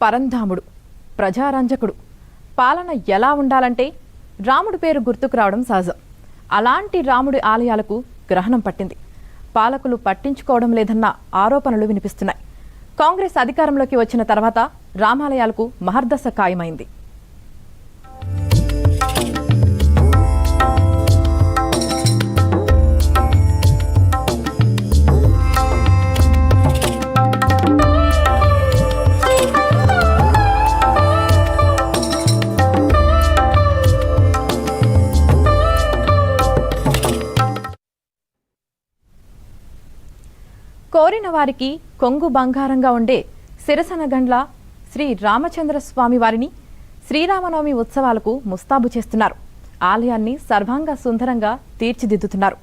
పరంధాముడు, ప్రజారంజకుడు. పాలన ఎలా ఉండాలంటే రాముడి పేరు గుర్తుకు రావడం సహజం. అలాంటి రాముడి ఆలయాలకు గ్రహణం పట్టింది. పాలకులు పట్టించుకోవడం లేదన్న ఆరోపణలు వినిపిస్తున్నాయి. కాంగ్రెస్ అధికారంలోకి వచ్చిన తర్వాత రామాలయాలకు మహర్దశ ఖాయమైంది. కోరిన వారికి కొంగు బంగారంగా ఉండే సిరసనగండ్ల శ్రీ రామచంద్ర స్వామి వారిని శ్రీరామనవమి ఉత్సవాలకు ముస్తాబు చేస్తున్నారు. ఆలయాన్ని సర్వాంగ సుందరంగా తీర్చిదిద్దుతున్నారు.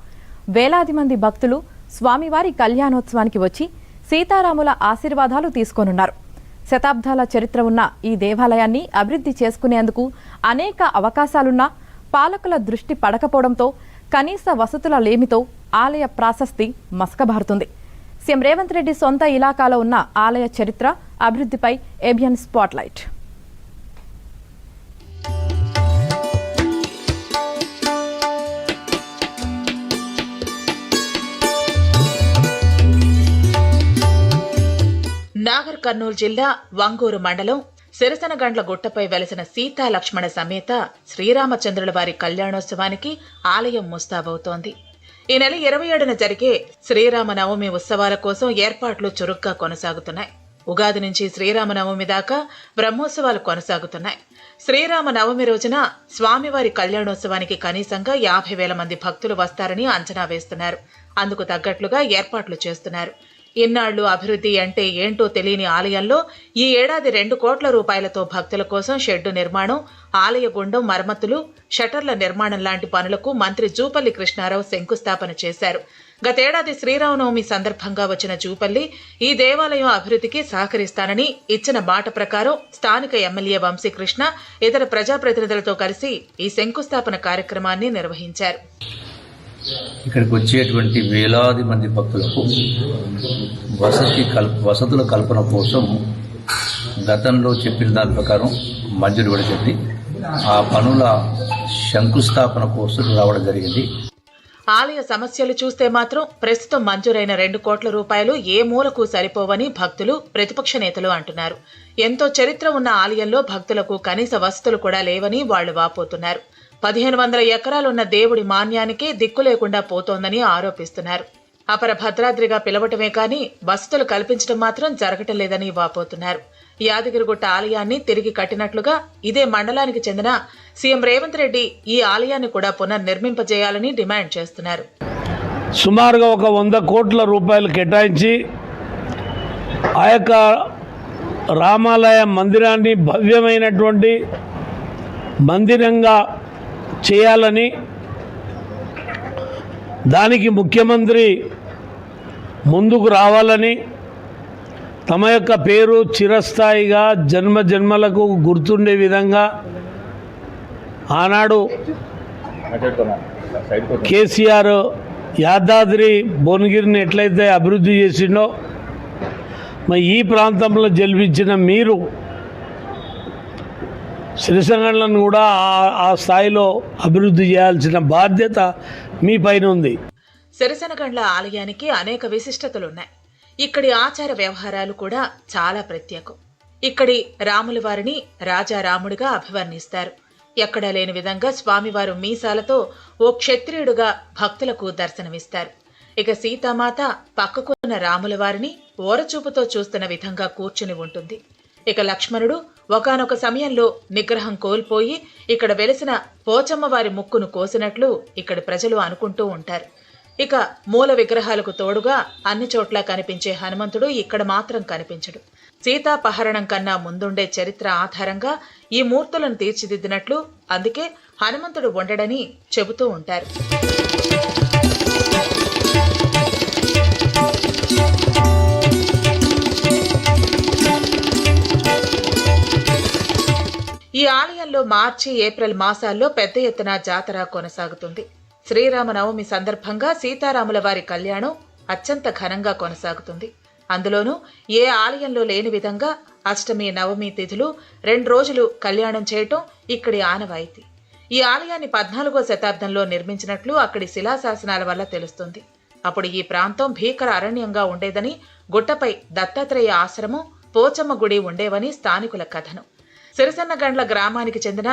వేలాది మంది భక్తులు స్వామివారి కళ్యాణోత్సవానికి వచ్చి సీతారాముల ఆశీర్వాదాలు తీసుకోనున్నారు. శతాబ్దాల చరిత్ర ఉన్న ఈ దేవాలయాన్ని అభివృద్ధి చేసుకునేందుకు అనేక అవకాశాలున్నా పాలకుల దృష్టి పడకపోవడంతో కనీస వసతుల లేమితో ఆలయ ప్రాశస్తి మసకబారుతుంది. సీఎం రేవంత్ రెడ్డి సొంత ఇలాకాలో ఉన్న ఆలయ చరిత్ర, అభివృద్ధిపై ఏబిఎన్ స్పాట్లైట్. నాగర్ కర్నూలు జిల్లా వంగూరు మండలం సిరసనగండ్ల గుట్టపై వెలసిన సీతా లక్ష్మణ సమేత శ్రీరామచంద్రుల వారి కళ్యాణోత్సవానికి ఆలయం ముస్తాబవుతోంది. ఈ నెల 27న జరిగే శ్రీరామనవమి ఉత్సవాల కోసం ఏర్పాట్లు చురుగ్గా కొనసాగుతున్నాయి. ఉగాది నుంచి శ్రీరామనవమి దాకా బ్రహ్మోత్సవాలు కొనసాగుతున్నాయి. శ్రీరామనవమి రోజున స్వామివారి కళ్యాణోత్సవానికి కనీసంగా 50,000 మంది భక్తులు వస్తారని అంచనా వేస్తున్నారు. అందుకు తగ్గట్లుగా ఏర్పాట్లు చేస్తున్నారు. ఇన్నాళ్లు అభివృద్ధి అంటే ఏంటో తెలియని ఆలయంలో ఈ ఏడాది 2 కోట్ల రూపాయలతో భక్తుల కోసం షెడ్డు నిర్మాణం, ఆలయ గుండం మరమ్మతులు, షటర్ల నిర్మాణం లాంటి పనులకు మంత్రి జూపల్లి కృష్ణారావు శంకుస్థాపన చేశారు. గతేడాది శ్రీరామనవమి సందర్భంగా వచ్చిన జూపల్లి ఈ దేవాలయం అభివృద్ధికి సహకరిస్తానని ఇచ్చిన మాట ప్రకారం స్థానిక ఎమ్మెల్యే వంశీకృష్ణ ఇతర ప్రజాప్రతినిధులతో కలిసి ఈ శంకుస్థాపన కార్యక్రమాన్ని నిర్వహించారు. ఇక్కడికి వచ్చేటువంటి వేలాది మంది భక్తులకు వసతుల కల్పన కోసం గతంలో చెప్పిన దాని ప్రకారం మంజూరు కూడా చెప్పి ఆ పనుల శంకుస్థాపన కోసం రావడం జరిగింది. ఆలయ సమస్యలు చూస్తే మాత్రం ప్రస్తుతం మంజూరైన 2 కోట్ల రూపాయలు ఏ మూలకు సరిపోవని భక్తులు, ప్రతిపక్ష నేతలు అంటున్నారు. ఎంతో చరిత్ర ఉన్న ఆలయంలో భక్తులకు కనీస వసతులు కూడా లేవని వాళ్లు వాపోతున్నారు. 1500 ఎకరాలున్న దేవుడి మాన్యానికే దిక్కు లేకుండా పోతోందని ఆరోపిస్తున్నారు. అపర భద్రాద్రిగా పిలవటమే కానీ వసతులు కల్పించడం మాత్రం జరగటం లేదని వాపోతున్నారు. యాదగిరిగుట్ట ఆలయాన్ని తిరిగి కట్టినట్లుగా ఇదే మండలానికి చెందిన సీఎం రేవంత్ రెడ్డి ఈ ఆలయాన్ని కూడా పునర్నిర్మింపజేయాలని డిమాండ్ చేస్తున్నారు. సుమారుగా ఒక 100 కోట్ల రూపాయలు కేటాయించి ఆ యొక్క రామాలయ మందిరాన్ని భవ్యమైనటువంటి మందిరంగా చేయాలని, దానికి ముఖ్యమంత్రి ముందుకు రావాలని, తమ యొక్క పేరు చిరస్థాయిగా జన్మజన్మలకు గుర్తుండే విధంగా ఆనాడు కేసీఆర్ యాదాద్రి భువనగిరిని ఎట్లయితే అభివృద్ధి చేసిండో మరి ఈ ప్రాంతంలో జన్మించిన మీరు సిరిసంగళ్లను కూడా ఆ స్థాయిలో అభివృద్ధి చేయాల్సిన బాధ్యత మీ పైన ఉంది. సిరిసనగండ్ల ఆలయానికి అనేక విశిష్టతలున్నాయి. ఇక్కడి ఆచార వ్యవహారాలు కూడా చాలా ప్రత్యేకం. ఇక్కడి రాముల వారిని రాజా రాముడిగా అభివర్ణిస్తారు. ఎక్కడా లేని విధంగా స్వామివారు మీసాలతో ఓ క్షత్రియుడుగా భక్తులకు దర్శనమిస్తారు. ఇక సీతామాత పక్కకున్న రాముల వారిని ఓరచూపుతో చూస్తున్న విధంగా కూర్చుని ఉంటుంది. ఇక లక్ష్మణుడు ఒకానొక సమయంలో నిగ్రహం కోల్పోయి ఇక్కడ వెలిసిన పోచమ్మ వారి ముక్కును కోసినట్లు ఇక్కడి ప్రజలు అనుకుంటూ ఉంటారు. ఇక మూల విగ్రహాలకు తోడుగా అన్ని చోట్ల కనిపించే హనుమంతుడు ఇక్కడ మాత్రం కనిపించడు. సీతాపహరణం కన్నా ముందుండే చరిత్ర ఆధారంగా ఈ మూర్తులను తీర్చిదిద్దినట్లు, అందుకే హనుమంతుడు ఉండడని చెబుతూ ఉంటారు. ఈ ఆలయంలో మార్చి, ఏప్రిల్ మాసాల్లో పెద్ద ఎత్తున జాతర కొనసాగుతుంది. శ్రీరామనవమి సందర్భంగా సీతారాముల వారి కళ్యాణం అత్యంత ఘనంగా కొనసాగుతుంది. అందులోనూ ఏ ఆలయంలో లేని విధంగా అష్టమి నవమి తిథులు 2 రోజులు కళ్యాణం చేయటం ఇక్కడి ఆనవాయితీ. ఈ ఆలయాన్ని 14వ శతాబ్దంలో నిర్మించినట్లు అక్కడి శిలాశాసనాల వల్ల తెలుస్తుంది. అప్పుడు ఈ ప్రాంతం భీకర అరణ్యంగా ఉండేదని, గుట్టపై దత్తాత్రేయ ఆశ్రమం, పోచమ్మ గుడి ఉండేవని స్థానికుల కథనం. సిరసన్నగండ్ల గ్రామానికి చెందిన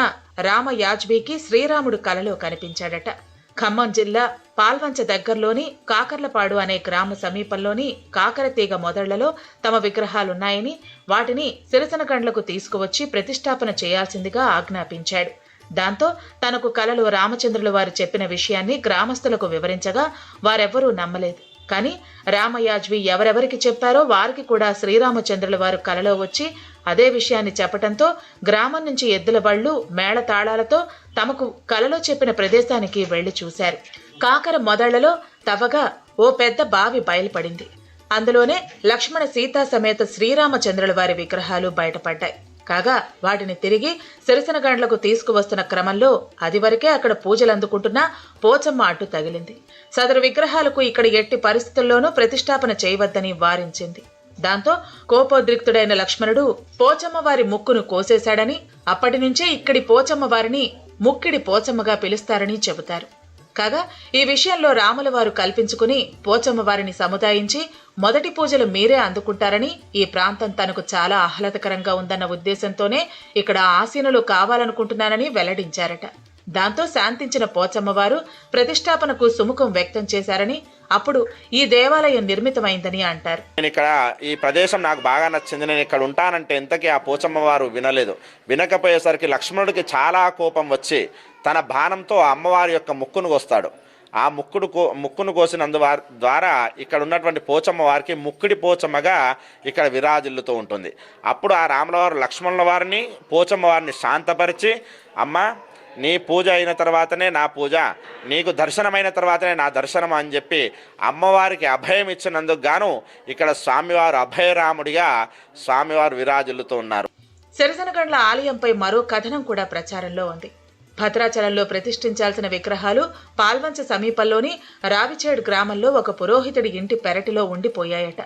రామ యాజ్బీకి శ్రీరాముడు కలలో కనిపించాడట. ఖమ్మం జిల్లా పాల్వంచ దగ్గరలోని కాకర్లపాడు అనే గ్రామ సమీపంలోని కాకరతీగ మొదళ్లలో తమ విగ్రహాలున్నాయని, వాటిని సిరసనగండ్లకు తీసుకువచ్చి ప్రతిష్టాపన చేయాల్సిందిగా ఆజ్ఞాపించాడు. దాంతో తనకు కలలో రామచంద్రుల వారు చెప్పిన విషయాన్ని గ్రామస్తులకు వివరించగా వారెవ్వరూ నమ్మలేదు. కానీ రామయాజ్వి ఎవరెవరికి చెప్పారో వారికి కూడా శ్రీరామచంద్రుల వారు కలలో వచ్చి అదే విషయాన్ని చెప్పటంతో గ్రామం నుంచి ఎద్దుల బళ్ళు, మేళతాళాలతో తమకు కలలో చెప్పిన ప్రదేశానికి వెళ్లి చూశారు. కాకర మొదళ్లలో తవ్వగా ఓ పెద్ద బావి బయలుపడింది. అందులోనే లక్ష్మణ సీతా సమేత శ్రీరామచంద్రుల వారి విగ్రహాలు బయటపడ్డాయి. కాగా వాటిని తిరిగి సిరసనగండ్లకు తీసుకువస్తున్న క్రమంలో అది వరకే అక్కడ పూజలు అందుకుంటున్న పోచమ్మ అడ్డు తగిలింది. సదరు విగ్రహాలకు ఇక్కడ ఎట్టి పరిస్థితుల్లోనూ ప్రతిష్టాపన చేయవద్దని వారించింది. దాంతో కోపోద్రిక్తుడైన లక్ష్మణుడు పోచమ్మ వారి ముక్కును కోసేశాడని, అప్పటి నుంచే ఇక్కడి పోచమ్మ వారిని ముక్కిడి పోచమ్మగా పిలుస్తారని చెబుతారు. కాగా ఈ విషయంలో రాముల వారు కల్పించుకుని పోచమ్మ వారిని సముదాయించి మొదటి పూజలు మీరే అందుకుంటారని, ఈ ప్రాంతం తనకు చాలా ఆహ్లాదకరంగా ఉందన్న ఉద్దేశంతోనే ఇక్కడ ఆసీనులు కావాలనుకుంటున్నానని వెల్లడించారట. దాంతో శాంతించిన పోచమ్మ వారు ప్రతిష్టాపనకు సుముఖం వ్యక్తం చేశారని, అప్పుడు ఈ దేవాలయం నిర్మితమైందని అంటారు. నేను ఇక్కడ ఈ ప్రదేశం నాకు బాగా నచ్చింది, నేను ఇక్కడ ఉంటానంటే ఇంతకీ ఆ పోచమ్మ వారు వినలేదు. వినకపోయేసరికి లక్ష్మణుడికి చాలా కోపం వచ్చి తన బాణంతో అమ్మవారి యొక్క ముక్కును కోస్తాడు. ఆ ముక్కును కోసినందు ద్వారా ఇక్కడ ఉన్నటువంటి పోచమ్మ వారికి ముక్కిడి పోచమ్మగా ఇక్కడ విరాజిల్లుతూ ఉంటుంది. అప్పుడు ఆ రాముల వారు లక్ష్మణుల వారిని, పోచమ్మ వారిని శాంతపరిచి, అమ్మ నీ పూజ అయిన తర్వాతనే నా పూజ, నీకు దర్శనమైన తర్వాతనే నా దర్శనం అని చెప్పి అమ్మవారికి అభయం ఇచ్చినందుకు గాను ఇక్కడ స్వామివారు అభయరాముడిగా స్వామివారు విరాజిల్లుతూ ఉన్నారు. సిరసనగండ్ల ఆలయంపై మరో కథనం కూడా ప్రచారంలో ఉంది. భద్రాచలంలో ప్రతిష్ఠించాల్సిన విగ్రహాలు పాల్వంచ సమీపంలోని రావిచేడు గ్రామంలో ఒక పురోహితుడి ఇంటి పెరటిలో ఉండిపోయాయట.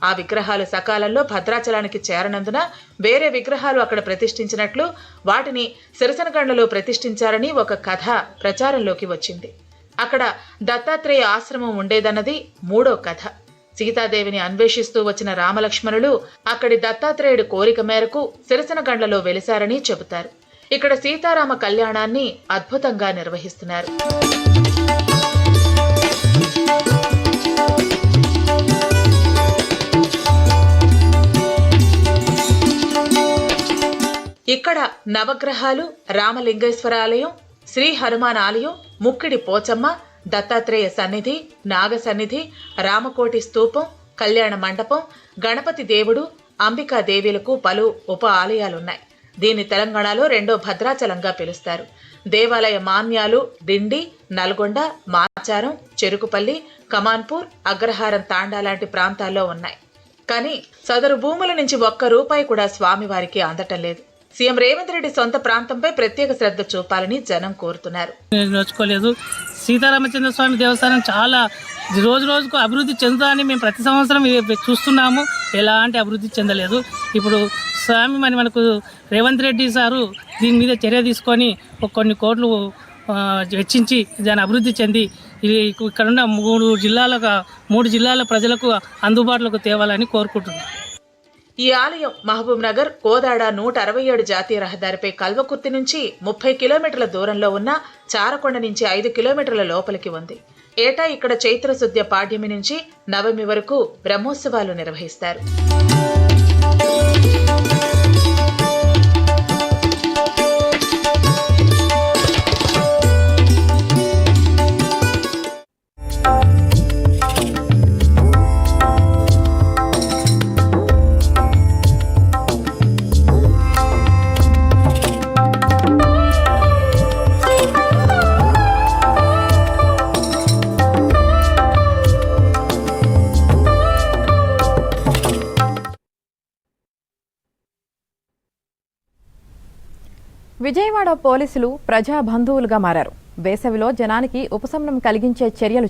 ఆ విగ్రహాలు సకాలంలో భద్రాచలానికి చేరనందున వేరే విగ్రహాలు అక్కడ ప్రతిష్ఠించినట్లు, వాటిని సిరసనగండ్లలో ప్రతిష్ఠించారని ఒక కథ ప్రచారంలోకి వచ్చింది. అక్కడ దత్తాత్రేయ ఆశ్రమం ఉండేదన్నది మూడో కథ. సీతాదేవిని అన్వేషిస్తూ వచ్చిన రామలక్ష్మణులు అక్కడి దత్తాత్రేయుడి కోరిక మేరకు సిరసనగండ్లలో వెలిశారని చెబుతారు. ఇక్కడ సీతారామ కళ్యాణాన్ని అద్భుతంగా నిర్వహిస్తున్నారు. ఇక్కడ నవగ్రహాలు, రామలింగేశ్వర ఆలయం, శ్రీ హనుమాన్ ఆలయం, ముక్కిడి పోచమ్మ, దత్తాత్రేయ సన్నిధి, నాగ సన్నిధి, రామకోటి స్తూపం, కళ్యాణ మండపం, గణపతి దేవుడు, అంబికా దేవీలకు పలు ఉప ఆలయాలున్నాయి. దీన్ని తెలంగాణలో రెండో భద్రాచలంగా పిలుస్తారు. దేవాలయ మాన్యాలు డిండి, నల్గొండ, మాచారం, చెరుకుపల్లి, కమాన్పూర్, అగ్రహారం తాండా లాంటి ప్రాంతాల్లో ఉన్నాయి. కానీ సదరు భూముల నుంచి ₹1 కూడా స్వామివారికి అందటం లేదు. సీఎం రేవంత్ రెడ్డి సొంత ప్రాంతంపై ప్రత్యేక శ్రద్ధ చూపాలని జనం కోరుతున్నారు. నోచుకోలేదు. సీతారామచంద్ర స్వామి దేవస్థానం చాలా రోజు రోజుకు అభివృద్ధి చెందుతుందని మేము ప్రతి సంవత్సరం చూస్తున్నాము. ఎలాంటి అభివృద్ధి చెందలేదు. ఇప్పుడు స్వామి మనకు రేవంత్ రెడ్డి సారు దీని మీద చర్య తీసుకొని కొన్ని కోట్లు వెచ్చించి దాన్ని అభివృద్ధి చెంది ఇక్కడున్న 3 జిల్లాల ప్రజలకు అందుబాటులోకి తేవాలని కోరుకుంటున్నాం. ఈ ఆలయం మహబూబ్ నగర్, కోదాడ 167 జాతీయ రహదారిపై కల్వకుర్తి నుంచి 30 కిలోమీటర్ల దూరంలో ఉన్న చారకొండ నుంచి 5 కిలోమీటర్ల లోపలికి ఉంది. ఏటా ఇక్కడ చైత్రశుద్ధ పాడ్యమి నుంచి నవమి వరకు బ్రహ్మోత్సవాలు నిర్వహిస్తారు. విజయవాడ పోలీసులు ప్రజా బంధువులుగా మారారు. వేసవిలో జనానికి ఉపశమనం కలిగించే చర్యలు